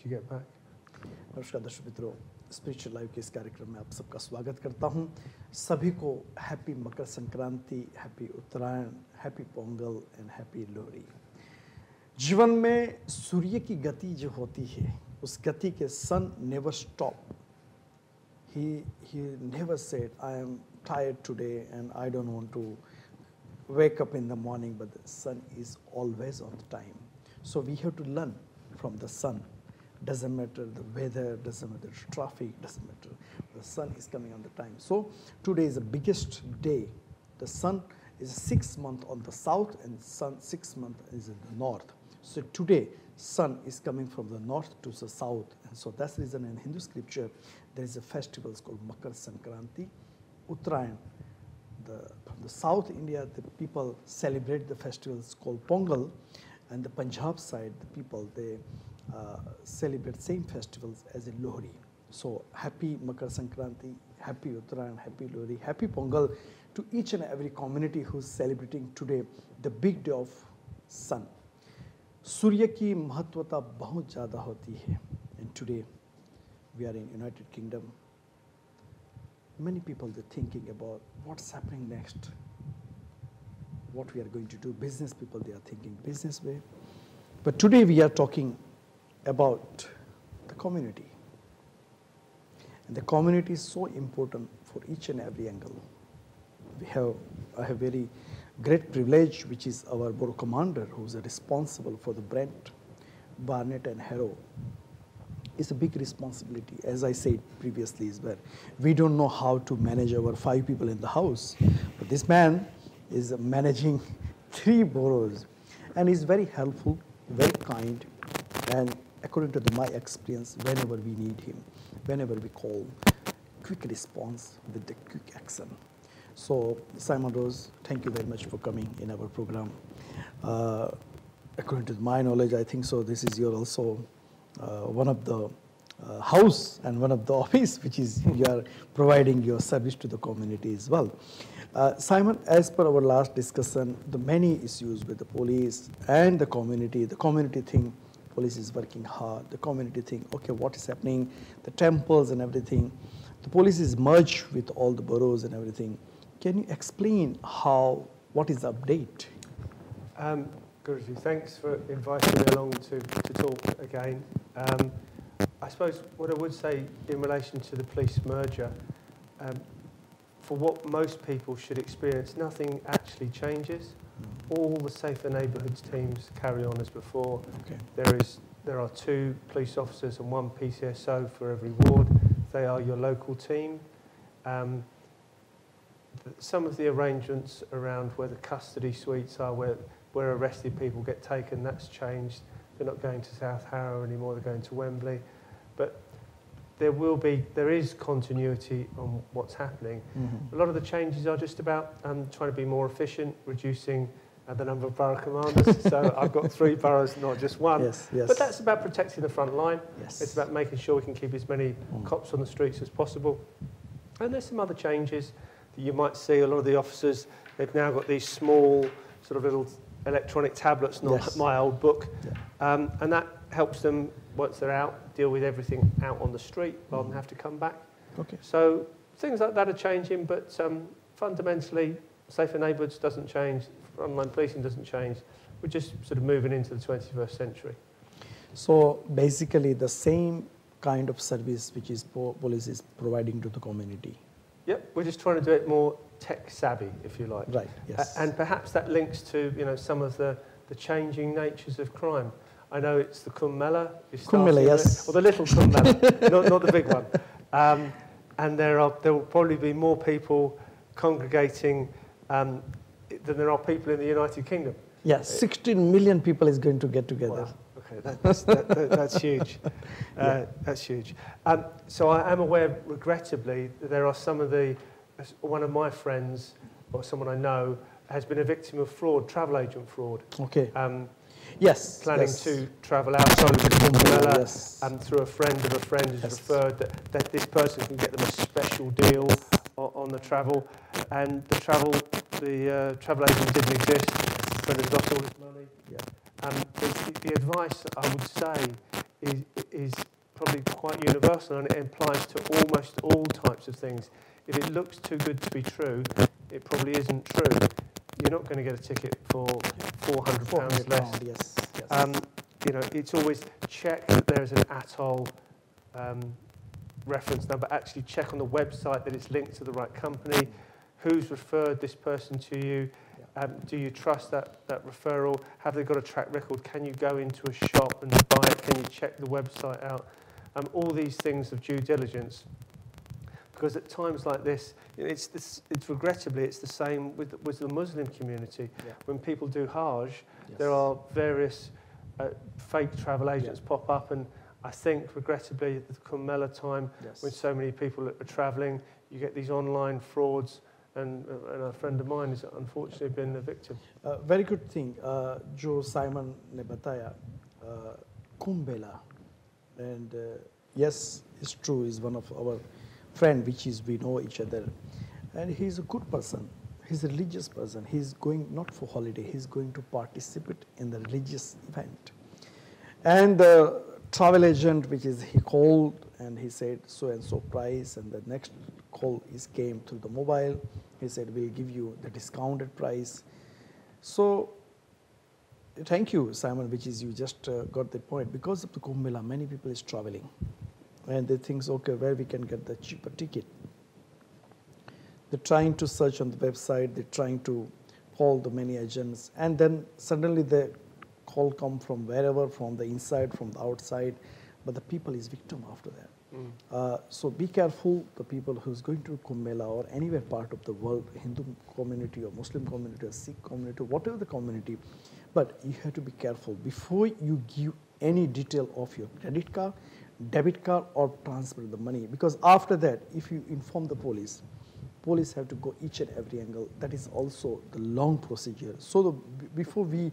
you get back? नमस्कार दर्शक मित्रों, स्पिरिचुअल लाइफ के इस कार्यक्रम में आप सबका स्वागत करता हूं। सभी को happy Makar Sankranti, happy Uttarayan, happy Pongal and happy Lohri. जीवन में सूर्य की गति जो होती है, उस गति के sun never stop. He never said, I am tired today and I don't want to wake up in the morning, but the sun is always on time. So we have to learn from the sun. Doesn't matter the weather, doesn't matter the traffic, doesn't matter. The sun is coming on the time. So today is the biggest day. The sun is 6 months on the south and sun 6 months is in the north. So today sun is coming from the north to the south. And so that's the reason in Hindu scripture there is a festival called Makar Sankranti, Uttarayan. From the South India, the people celebrate the festivals called Pongal, and the Punjab side, the people, they celebrate same festivals as in Lohri. So happy Makar Sankranti, happy Uttarayan, happy Lohri, happy Pongal to each and every community who's celebrating today the big day of sun. सूर्य की महत्वता बहुत ज़्यादा होती है. And today we are in United Kingdom. Many people they're thinking about what's happening next, what we are going to do. Business people, they are thinking business way. But today we are talking about the community. And the community is so important for each and every angle. I have very great privilege, which is our Borough Commander, who's responsible for the Brent, Barnet and Harrow. It's a big responsibility. As I said previously, is where we don't know how to manage our 5 people in the house. But this man is managing 3 boroughs and is very helpful, very kind, and according to my experience, whenever we need him, whenever we call, quick response with the quick action. So Simon Rose, thank you very much for coming in our program. According to my knowledge, I think so this is your also one of the house and one of the office which is you are providing your service to the community as well. Simon, as per our last discussion, the many issues with the police and the community thing, police is working hard, the community thing, okay, what is happening, the temples and everything, the police is merged with all the boroughs and everything. Can you explain what is the update? Guruji, thanks for inviting me along to talk again. I suppose what I would say in relation to the police merger, for what most people should experience, nothing actually changes. All the Safer Neighbourhoods teams carry on as before. Okay. There are 2 police officers and 1 PCSO for every ward. They are your local team. Some of the arrangements around where the custody suites are, where arrested people get taken, that's changed. They're not going to South Harrow anymore, they're going to Wembley. But there is continuity on what's happening. Mm-hmm. A lot of the changes are just about trying to be more efficient, reducing the number of borough commanders. So I've got 3 boroughs, not just 1. Yes, yes. But that's about protecting the front line. Yes. It's about making sure we can keep as many cops on the streets as possible. And there's some other changes that you might see. A lot of the officers, they've now got these small sort of little electronic tablets, not yes. my old book. Yeah. And that helps them, once they're out, deal with everything out on the street rather than have to come back. Okay. So things like that are changing, but fundamentally, Safer Neighbourhoods doesn't change, frontline policing doesn't change. We're just sort of moving into the 21st century. So basically the same kind of service which is police is providing to the community. Yep, we're just trying to do it more tech savvy, if you like. Right, yes. And perhaps that links to some of the changing natures of crime. I know it's the Kumbh Mela. Kumbh Mela, yes. Or the little Kumbh Mela, not the big one. And there will probably be more people congregating than there are people in the United Kingdom. Yes, 16 million people is going to get together. Wow. Okay, that's huge. That's huge. So I am aware, regrettably, that there are one of my friends, or someone I know, has been a victim of fraud, travel agent fraud. Okay. Yes. Planning yes. to travel outside of the Kumbh Mela, yes. Through a friend of a friend who's yes. referred that this person can get them a special deal on the travel, and the travel agent didn't exist. Friend has lost all his money. Yeah. The advice I would say is probably quite universal, and it applies to almost all types of things. If it looks too good to be true, it probably isn't true. You're not going to get a ticket for £400 less. Yes, yes. You know, it's always check that there's an atoll reference number. Actually check on the website that it's linked to the right company. Who's referred this person to you? Do you trust that referral? Have they got a track record? Can you go into a shop and buy it? Can you check the website out? All these things of due diligence. Because at times like this, it's regrettably, it's the same with the Muslim community. Yeah. When people do Hajj, yes, there are various fake travel agents pop up, and I think, regrettably, at the Kumbh Mela time, yes, when so many people are travelling, you get these online frauds, and a friend of mine has unfortunately been a victim. Very good thing. जो Simon ने बताया, Kumbh Mela, and yes, it's true, is one of our friend, which is we know each other, and he's a good person. He's a religious person. He's going not for holiday. He's going to participate in the religious event. And the travel agent, which is he called and he said so and so price, and the next call came through the mobile. He said we'll give you the discounted price. So thank you, Simon, which is you just got the point. Because of the Kumbh Mela, many people is traveling. And they think, okay, where we can get the cheaper ticket. They're trying to search on the website, they're trying to call the many agents, and then suddenly the call come from wherever, from the inside, from the outside, but the people is victim after that. So be careful, the people who's going to Kumbh Mela or anywhere part of the world, Hindu community or Muslim community or Sikh community, whatever the community, but you have to be careful before you give any detail of your credit card, debit card, or transfer the money, because after that, if you inform the police have to go each and every angle. That is also the long procedure. So before we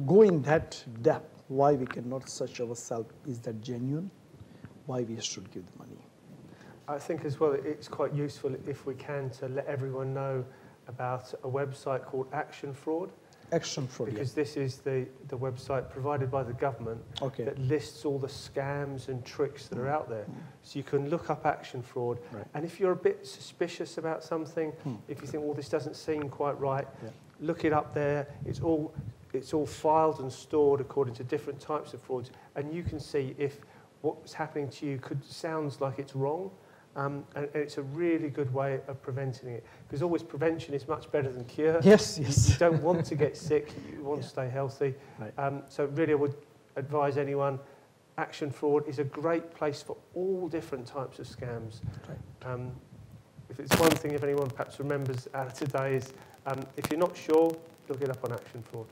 go in that depth, why we cannot search ourselves, is that genuine, why we should give the money. I think as well it's quite useful if we can to let everyone know about a website called Action Fraud. Action Fraud, because this is the website provided by the government that lists all the scams and tricks that are out there. So you can look up Action Fraud, and if you're a bit suspicious about something, if you think, well, this doesn't seem quite right, look it up there. It's all filed and stored according to different types of frauds, and you can see if what's happening to you sounds like it's wrong. And it's a really good way of preventing it, because always prevention is much better than cure. Yes, yes. You don't want to get sick, you want to stay healthy. So really I would advise anyone, Action Fraud is a great place for all different types of scams. If it's one thing, if anyone perhaps remembers out of today, is if you're not sure, look it up on Action Fraud.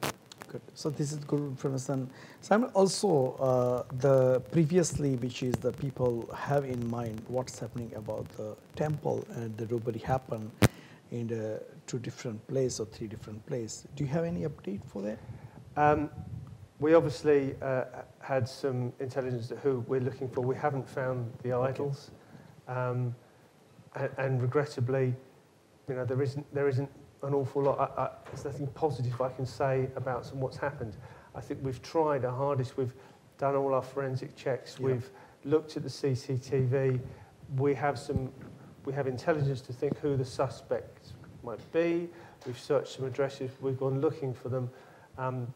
Good. So this is good information. Simon, also the previously, which is the people have in mind what's happening about the temple, and the robbery happened in 2 different places or 3 different places. Do you have any update for that? We obviously had some intelligence who we're looking for. We haven't found the idols, and regrettably, you know, there isn't an awful lot. There's nothing positive I can say about what's happened. I think we've tried our hardest. We've done all our forensic checks. We've looked at the CCTV. We have intelligence to think who the suspects might be. We've searched some addresses. We've gone looking for them,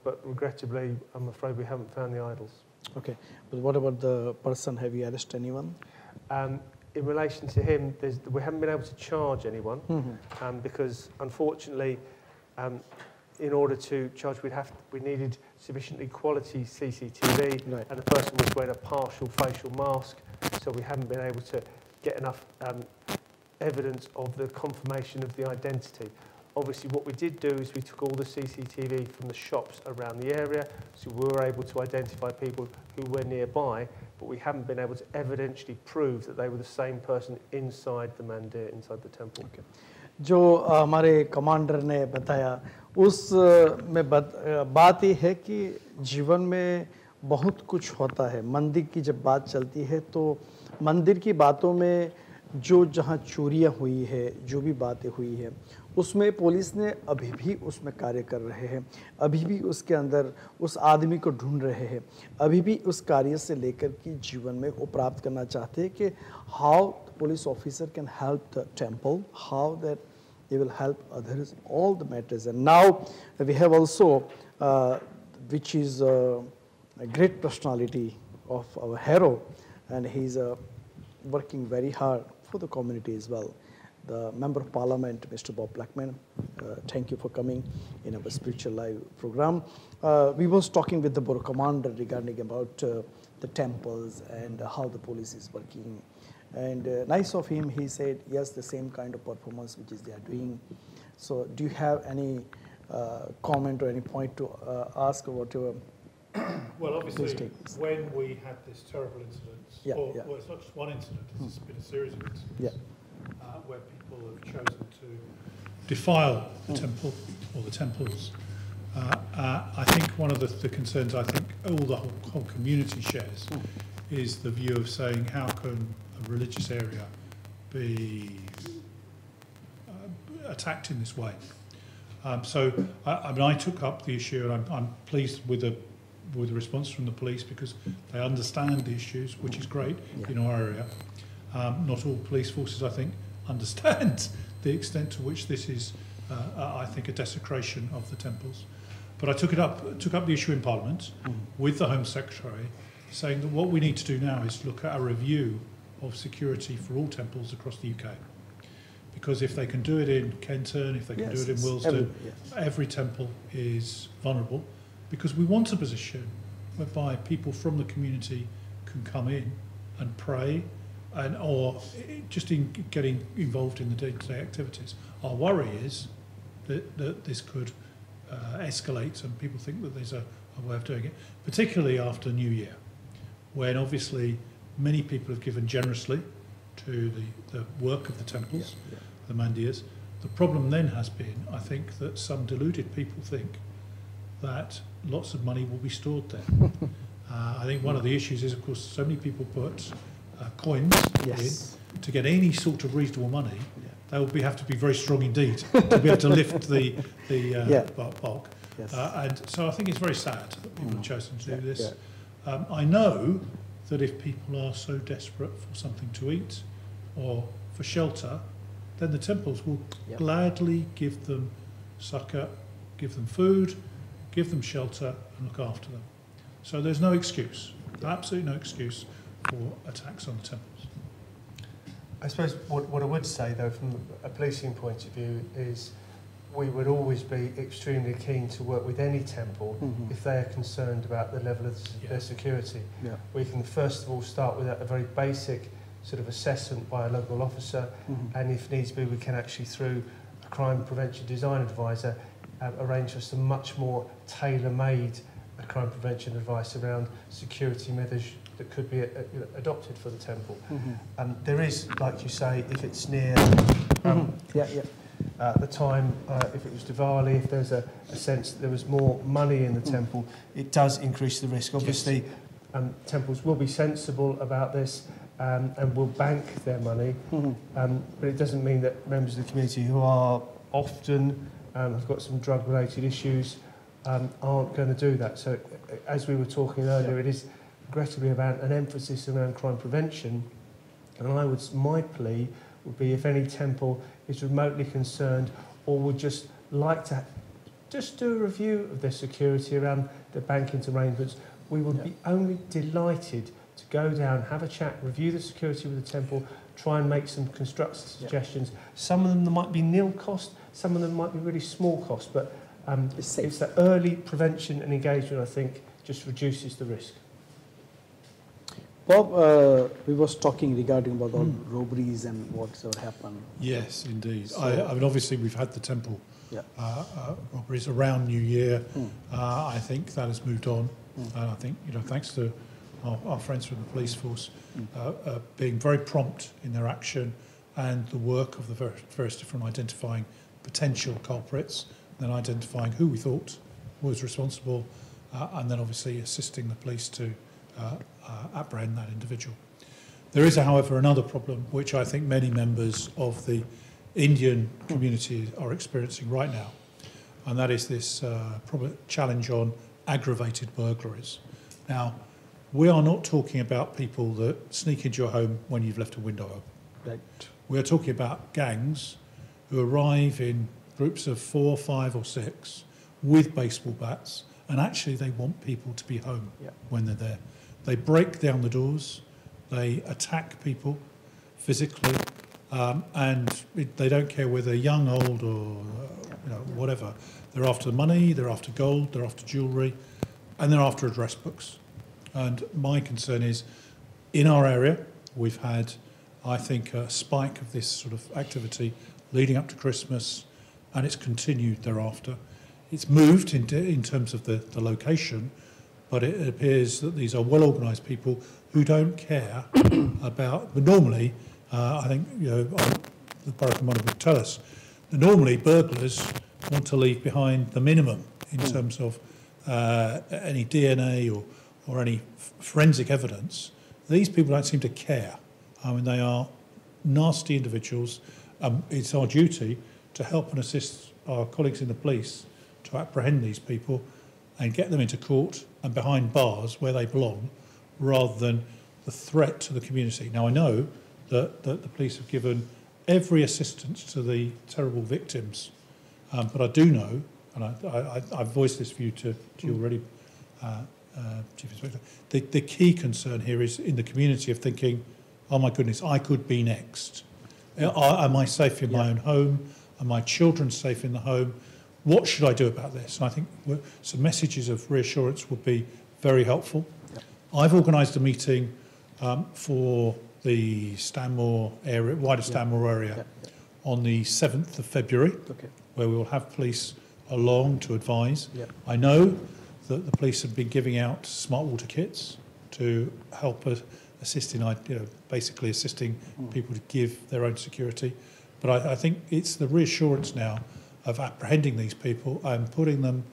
but regrettably, I'm afraid we haven't found the idols. Okay, but what about the person? Have you arrested anyone? In relation to him, we haven't been able to charge anyone because, unfortunately, in order to charge, we needed sufficiently quality CCTV, and the person was wearing a partial facial mask, so we haven't been able to get enough evidence of the confirmation of the identity. Obviously, what we did do is we took all the CCTV from the shops around the area, so we were able to identify people who were nearby, but we haven't been able to evidentially prove that they were the same person inside the mandir, inside the temple. Okay. जो हमारे commander ने बताया उस में बात ये है कि जीवन में बहुत कुछ होता है। मंदिर की जब बात चलती है तो मंदिर की बातों में जो जहाँ चोरियाँ हुई है, जो भी बातें हुई है, उसमें पुलिस ने अभी भी उसमें कार्य कर रहे हैं, अभी भी उसके अंदर उस आदमी को ढूंढ रहे हैं, अभी भी उस कार्य से लेकर कि जीवन में वो प्राप्त करना चाहते हैं कि how police officer can help the temple, how that they will help others, all the matters. And now we have also, which is a great personality of our hero, and he's working very hard for the community as well. The Member of Parliament, Mr. Bob Blackman, thank you for coming in our Spiritual Live program. We was talking with the Borough Commander regarding about the temples and how the police is working. And nice of him, he said, yes, the same kind of performance which is they are doing. So do you have any comment or any point to ask about your Well, obviously, when we had this terrible incident, well, it's not just one incident, it's been a series of incidents where people have chosen to defile the temple or the temples. I think one of the concerns I think the whole community shares is the view of saying how can a religious area be attacked in this way. So I took up the issue, and I'm pleased with the response from the police because they understand the issues, which is great in our area. Not all police forces, I think, understand the extent to which this is, I think, a desecration of the temples. But I took up the issue in Parliament with the Home Secretary, saying that what we need to do now is look at a review of security for all temples across the UK. Because if they can do it in Kenton, if they can do it in Willesden, every temple is vulnerable. Because we want a position whereby people from the community can come in and pray, or just in getting involved in the day-to-day activities. Our worry is that this could escalate, and people think that there's a way of doing it, particularly after New Year, when obviously many people have given generously to the work of the temples, the mandirs. The problem then has been, I think, that some deluded people think that lots of money will be stored there. I think one of the issues is, of course, so many people put coins in to get any sort of reasonable money. They will have to be very strong indeed to be able to lift the bulk. And so I think it's very sad that people have chosen to do this. I know that if people are so desperate for something to eat or for shelter, then the temples will gladly give them succour, give them food, give them shelter and look after them. So there's no excuse, absolutely no excuse for attacks on the temples. I suppose what I would say, though, from a policing point of view, is we would always be extremely keen to work with any temple if they are concerned about the level of their security. We can first of all start with a very basic sort of assessment by a local officer, and if needs be, we can actually, through a crime prevention design advisor, arrange for some much more tailor-made crime prevention advice around security measures that could be adopted for the temple. There is, like you say, if it's near the time, if it was Diwali, if there's a sense that there was more money in the temple, it does increase the risk. Obviously, temples will be sensible about this and will bank their money, but it doesn't mean that members of the community who are often have got some drug-related issues aren't going to do that. So, as we were talking earlier, it is regrettably about an emphasis around crime prevention, and my plea would be if any temple is remotely concerned or would just like to just do a review of their security around their banking arrangements, we would be only delighted to go down, have a chat, review the security with the temple, try and make some constructive suggestions. Some of them might be nil cost, some of them might be really small cost, but it's that early prevention and engagement, I think, just reduces the risk. Bob, we was talking regarding about all robberies and what's happened. Yes, indeed. So, I mean, obviously, we've had the temple robberies around New Year. I think that has moved on. And I think, thanks to our friends from the police force being very prompt in their action and the work of the various different identifying potential culprits, then identifying who we thought was responsible, and then obviously assisting the police to apprehend that individual. There is, however, another problem which I think many members of the Indian community are experiencing right now, and that is this challenge on aggravated burglaries. Now, we are not talking about people that sneak into your home when you've left a window open. Right. We are talking about gangs who arrive in groups of 4, 5 or 6 with baseball bats, and actually they want people to be home when they're there. They break down the doors, they attack people physically, and they don't care whether they're young, old or whatever. They're after money, they're after gold, they're after jewellery, and they're after address books. And my concern is, in our area, we've had, I think, a spike of this sort of activity leading up to Christmas, and it's continued thereafter. It's moved in terms of the location, but it appears that these are well-organised people who don't care about. But normally, I think the Borough Commander would tell us that normally burglars want to leave behind the minimum in terms of any DNA or any forensic evidence. These people don't seem to care. I mean, they are nasty individuals. It's our duty to help and assist our colleagues in the police to apprehend these people and get them into court and behind bars where they belong, rather than the threat to the community. Now, I know that the police have given every assistance to the terrible victims, but I do know, and I've voiced this view to you already, Chief Inspector, the key concern here is in the community of thinking, oh my goodness, I could be next. Am I safe in my own home? Are my children safe in the home? What should I do about this? And I think some messages of reassurance would be very helpful. I've organised a meeting for the Stanmore area, wider Stanmore area, on the 7th of February, where we will have police along to advise. I know that the police have been giving out smart water kits to help assist in, basically assisting people to give their own security. But I think it's the reassurance now of apprehending these people and putting them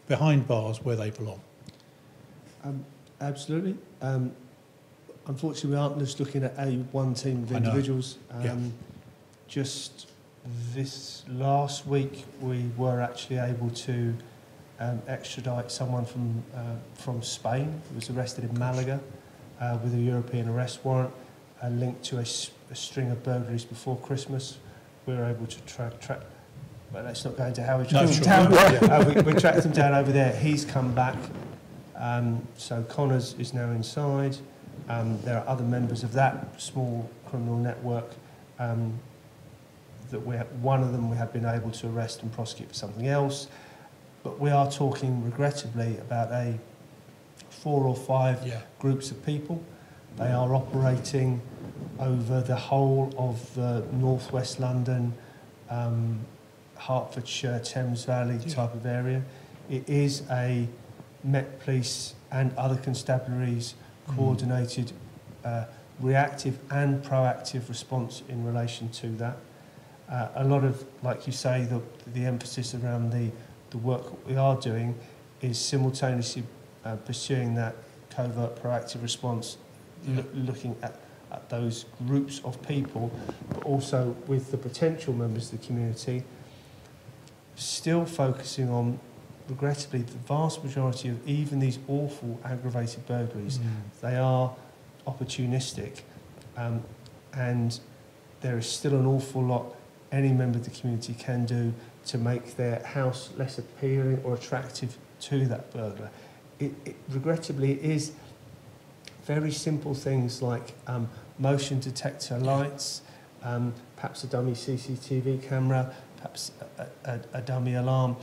behind bars where they belong. Absolutely. Unfortunately, we aren't just looking at one team of individuals. Just this last week, we were actually able to extradite someone from Spain who was arrested in Malaga with a European arrest warrant linked to a string of burglaries before Christmas. We were able to track. Well, let's not go into how we tracked him down. We tracked him down over there. He's come back. So Connors is now inside. There are other members of that small criminal network that one of them we have been able to arrest and prosecute for something else. But we are talking, regrettably, about 4 or 5 groups of people. They are operating over the whole of the northwest London, Hertfordshire, Thames Valley type of area. It is a Met Police and other constabularies coordinated reactive and proactive response in relation to that. A lot of, like you say, the emphasis around the work that we are doing is simultaneously pursuing that covert proactive response, looking at those groups of people, but also with the potential members of the community, still focusing on, regrettably, the vast majority of even these awful aggravated burglaries, they are opportunistic, and there is still an awful lot any member of the community can do to make their house less appealing or attractive to that burglar. Regrettably, it is very simple things like motion detector lights, perhaps a dummy CCTV camera, perhaps a dummy alarm.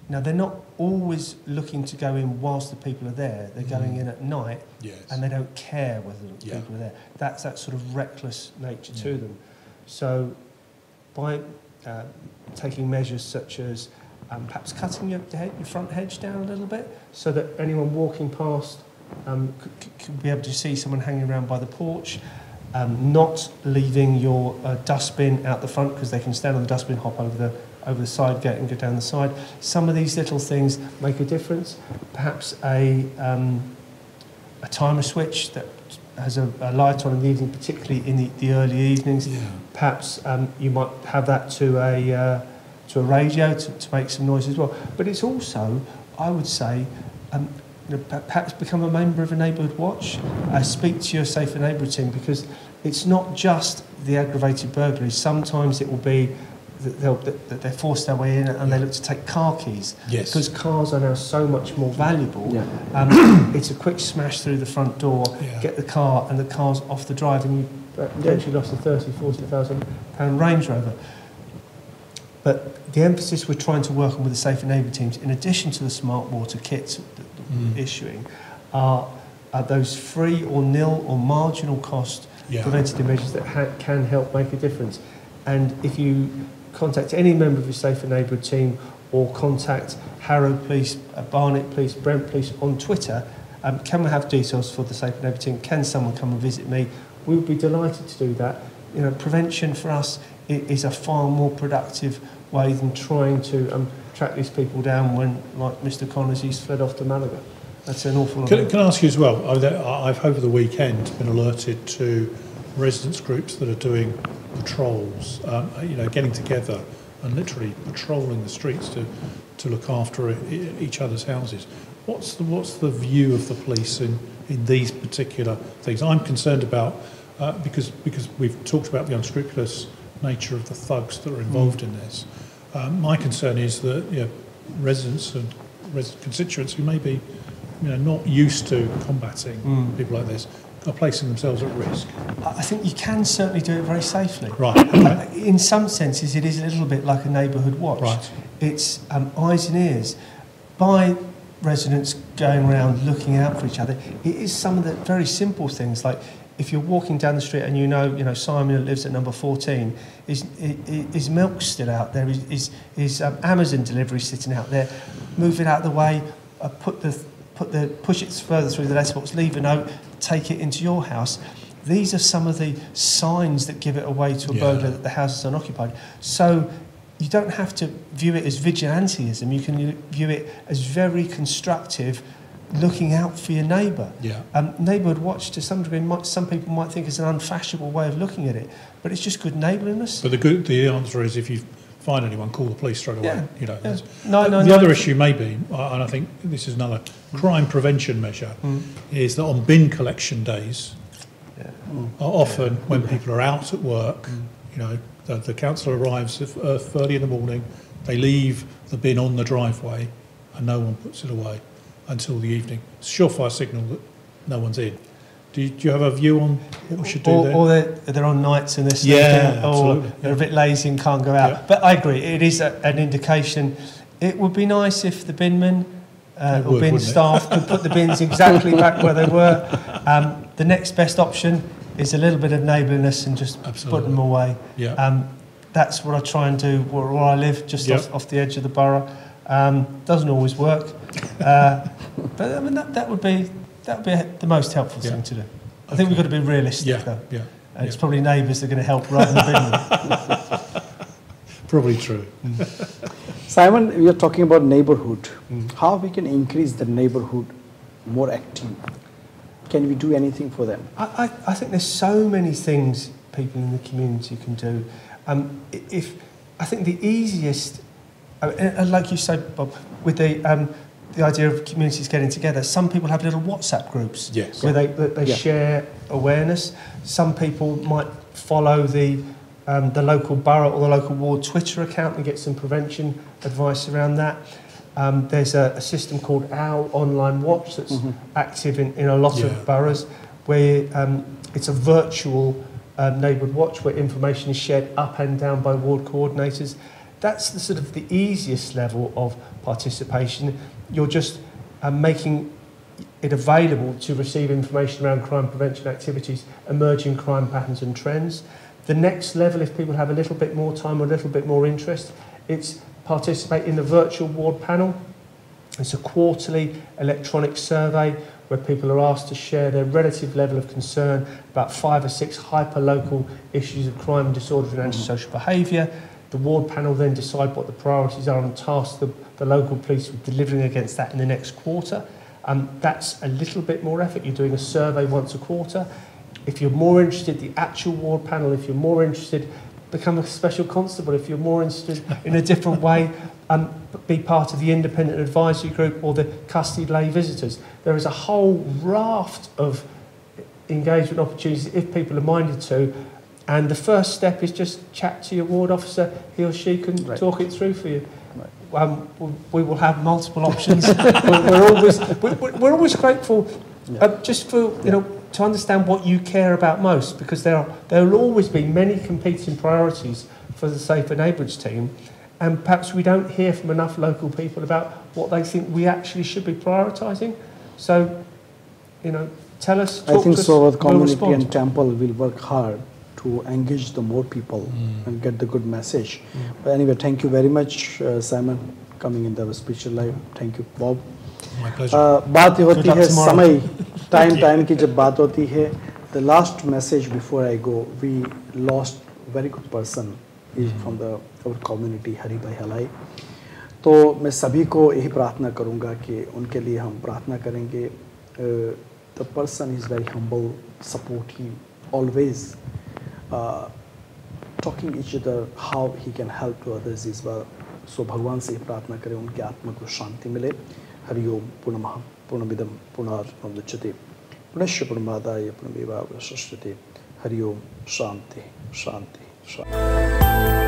Now, they're not always looking to go in whilst the people are there. They're going in at night, and they don't care whether the people are there. That's that sort of reckless nature to them. So by taking measures such as perhaps cutting your front hedge down a little bit so that anyone walking past could be able to see someone hanging around by the porch, not leaving your dustbin out the front because they can stand on the dustbin, hop over the side gate and go down the side. Some of these little things make a difference. Perhaps a timer switch that has a light on in the evening, particularly in the early evenings. Yeah. Perhaps you might have that to a radio to make some noise as well. But it's also, I would say, perhaps become a member of a neighbourhood watch. Speak to your Safer Neighbourhood team, because it's not just the aggravated burglary. Sometimes it will be that they're forced their way in and they look to take car keys. Yes. Because cars are now so much more valuable. Yeah. It's a quick smash through the front door, Yeah. get the car, and the car's off the drive, and you potentially lost a £30,000-40,000 Range Rover. But the emphasis we're trying to work on with the Safer Neighbourhood teams, in addition to the smart water kits that we're issuing, are those free or nil or marginal cost preventative measures that can help make a difference. And if you contact any member of your Safer Neighbourhood team, or contact Harrow Police, Barnet Police, Brent Police on Twitter, can we have details for the Safer Neighbourhood team? Can someone come and visit me? We would be delighted to do that. You know, prevention for us is a far more productive way than trying to track these people down when, like Mr. Connors, he's fled off to Malaga. That's an awful lot. Can I ask you as well, I've over the weekend been alerted to residents groups that are doing patrols, getting together and literally patrolling the streets to look after each other's houses. What's the view of the police in these particular things? I'm concerned about, because we've talked about the unscrupulous nature of the thugs that are involved in this. My concern is that residents and constituents who may be not used to combating people like this are placing themselves at risk. I think you can certainly do it very safely. Right. In some senses, it is a little bit like a neighbourhood watch. Right. It's eyes and ears. By residents going around looking out for each other, it is some of the very simple things, like if you're walking down the street and you know Simon, who lives at number 14, his milk's still out there, his Amazon delivery sitting out there, move it out of the way, push it further through the letterbox, leave a note, take it into your house. These are some of the signs that give it away to a burglar that the house is unoccupied. So you don't have to view it as vigilantism. You can view it as very constructive, looking out for your neighbour. Yeah. Neighbourhood watch, to some degree, some people might think is an unfashionable way of looking at it, but it's just good neighbourliness. But the answer is, if you find anyone, call the police straight away. Yeah. The other issue may be, and I think this is another crime prevention measure, is that on bin collection days, often when people are out at work, the council arrives early in the morning, they leave the bin on the driveway and no one puts it away until the evening. It's a surefire signal that no one's in. Do you have a view on what we should do there? Or they're on nights and they're sleeping, or they're a bit lazy and can't go out. Yeah. But I agree, it is an indication. It would be nice if the binmen or bin staff could put the bins exactly back where they were. The next best option is a little bit of neighbourliness and just put them away. Yeah. That's what I try and do where I live, just off the edge of the borough. Doesn't always work, but I mean that would be the most helpful thing to do. I think we've got to be realistic, though. Yeah. And it's probably neighbours that are going to help rather than binmen. Probably true. Simon, we are talking about neighbourhood. How we can increase the neighbourhood more active? Can we do anything for them? I think there's so many things people in the community can do. I think the easiest, and like you said, Bob, with the idea of communities getting together, some people have little WhatsApp groups where they share awareness. Some people might follow the local borough or the local ward Twitter account and get some prevention advice around that. There's a system called Owl Online Watch that's active in a lot of boroughs, where it's a virtual neighbourhood watch where information is shared up and down by ward coordinators. That's the sort of the easiest level of participation. You're just making it available to receive information around crime prevention activities, emerging crime patterns and trends. The next level, if people have a little bit more time or a little bit more interest, it's participate in the virtual ward panel. It's a quarterly electronic survey where people are asked to share their relative level of concern about 5 or 6 hyper-local issues of crime, disorder and antisocial behaviour. The ward panel then decide what the priorities are and task the local police with delivering against that in the next quarter. That's a little bit more effort. You're doing a survey once a quarter. If you're more interested, the actual ward panel, if you're more interested, become a special constable. If you're more interested in a different way, be part of the independent advisory group or the custody lay visitors. There is a whole raft of engagement opportunities if people are minded to. And the first step is just chat to your ward officer. He or she can talk it through for you. We will have multiple options. we're always grateful just for, you know, to understand what you care about most, because there will always be many competing priorities for the Safer Neighbourhoods team, and perhaps we don't hear from enough local people about what they think we actually should be prioritising. So, you know, tell us, talk I think to us, so. The community we'll and temple will work hard to engage the more people and get the good message. But anyway, thank you very much, Simon, coming in the speech live. Thank you, Bob. My pleasure. बात होती है समय time की जब बात होती है. The last message before I go, we lost very good person from our community, Hari Bhai Halai. तो मैं सभी को यही प्रार्थना करूँगा कि उनके लिए हम प्रार्थना करेंगे. The person is very humble, supportive, always talking each other how he can help to others as well. So भगवान से प्रार्थना करें उनके आत्मा को शांति मिले. हरि ओम पूर्णमः पूर्णमिदं पूर्णार्पणमुदच्यते पुनश्च पूर्णमादाय पूर्णमेवावशिष्यते. हरि ओम शांति शांति शांति.